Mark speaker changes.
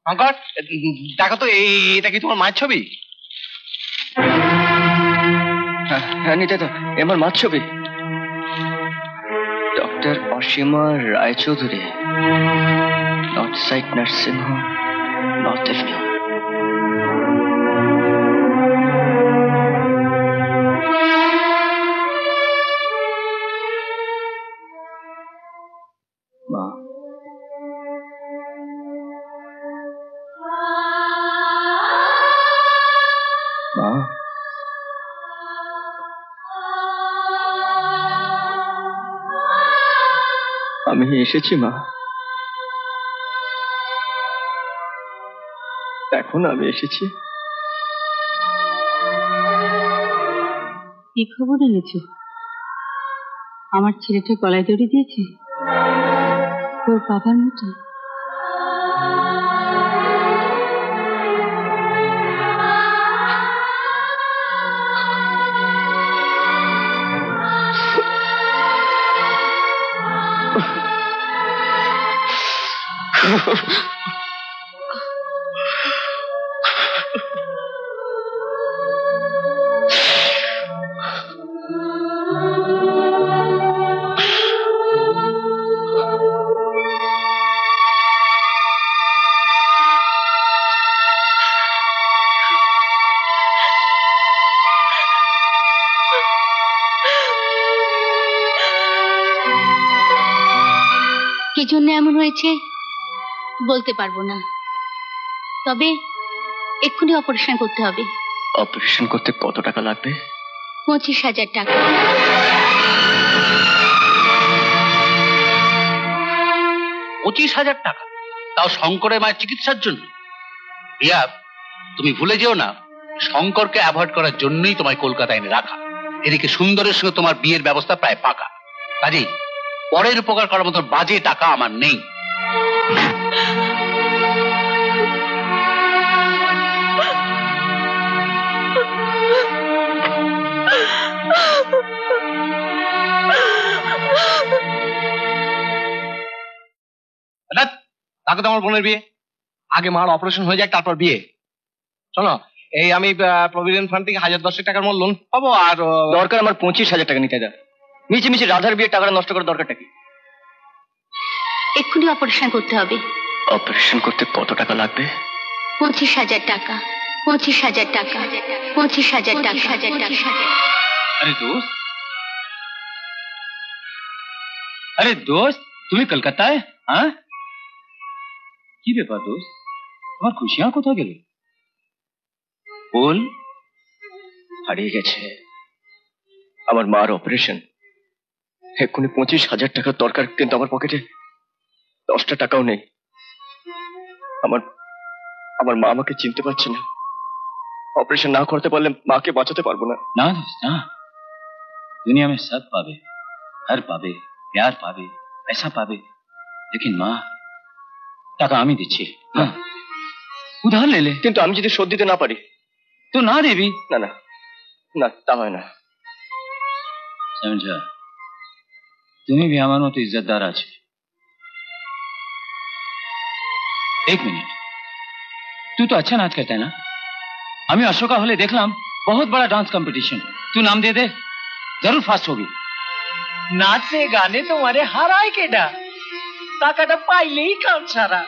Speaker 1: শঙ্কর, দেখো তো এটা কি তোমার মায়ের ছবি?
Speaker 2: হ্যাঁ নিতে তো, আমার মার ছবি। Doctor Asima Roychowdhury, north side nursing home, north avenue. মা, মা, আমি এসেছি মা, এখন আমি এসেছি।
Speaker 3: কি খবর এনেছো? আমার ছেলেটা গলায় দড়ি দিয়েছে তোর বাবার মতো?
Speaker 4: কি জন্য এমন হয়েছে বলতে পারবো না, তবে এক্ষুনি অপারেশন করতে হবে।
Speaker 2: অপারেশন করতে কত টাকা লাগবে?
Speaker 4: 25,000 টাকা।
Speaker 1: 25,000 টাকা? তাও শঙ্করের মায়ের চিকিৎসার জন্য? রিয়া, তুমি ভুলে যেও না, শঙ্করকে অ্যাভয়েড করার জন্যই তোমায় কলকাতায় এনে রাখা। এদিকে সুন্দরের সঙ্গে তোমার বিয়ের ব্যবস্থা প্রায় পাকা। কাজেই পরের উপকার করার মতো বাজে টাকা আমার নেই। তাকে তো আমার বোনের বিয়ে, আগে মার অপারেশন হয়ে যাক তারপর বিয়ে। শোনো, এই আমি প্রভিডেন্ট ফান্ড থেকে 1010 টাকার মতো লোন পাবো। আর
Speaker 2: দরকার আমার 25,000 টাকা নিতে। মিছি মিছি রাধার বিয়ের টাকাটা নষ্ট করার দরকারটা কি?
Speaker 4: এক্ষুনি অপারেশন করতে হবে।
Speaker 2: অপারেশন করতে কত টাকা লাগবে?
Speaker 4: 25,000 টাকা। 25,000 টাকা। 25,000 টাকা।
Speaker 1: আরে দোস্ত, আরে দোস্ত, তুমি কলকাতায়? হ্যাঁ, কি ব্যাপার দোস্ত, তোমার খুশিয়াঁ কোথায় গেল?
Speaker 2: বল। হারিয়ে গেছে। আমার মার অপারেশন, এক্ষুনি 25,000 টাকার দরকার, কিন্তু আমার পকেটে 10টা টাকাও নেই। আমার মা আমাকে চিনতে পারছে না। ऑपरेशन ना करते पारले माँ के बचाते पारबो ना।
Speaker 1: ना दोस्त ना, दुनिया में सब पावे, घर पावे, प्यार पावे, पैसा पावे, लेकिन माँ टाका आमी दिच्छी। हाँ, उधार ले ले।
Speaker 2: किन्तु आमी यदि शोध दिते ना पारी
Speaker 1: तो ना देवी।
Speaker 2: ना ना ना ता हय ना।
Speaker 1: समझा, तुम्हें भी हमारे मतो इज्जतदार आछे। एक मिनट, तू तो अच्छा नाच करता है ना? हमें अशोका हॉले देखलाम, बहुत बड़ा डांस कंपटीशन। तू नाम दे दे, जरूर फास्ट होगी।
Speaker 5: नाचे गाने तुम्हारे हर आए केडा, टाकाटा पाइले ही काम सारा।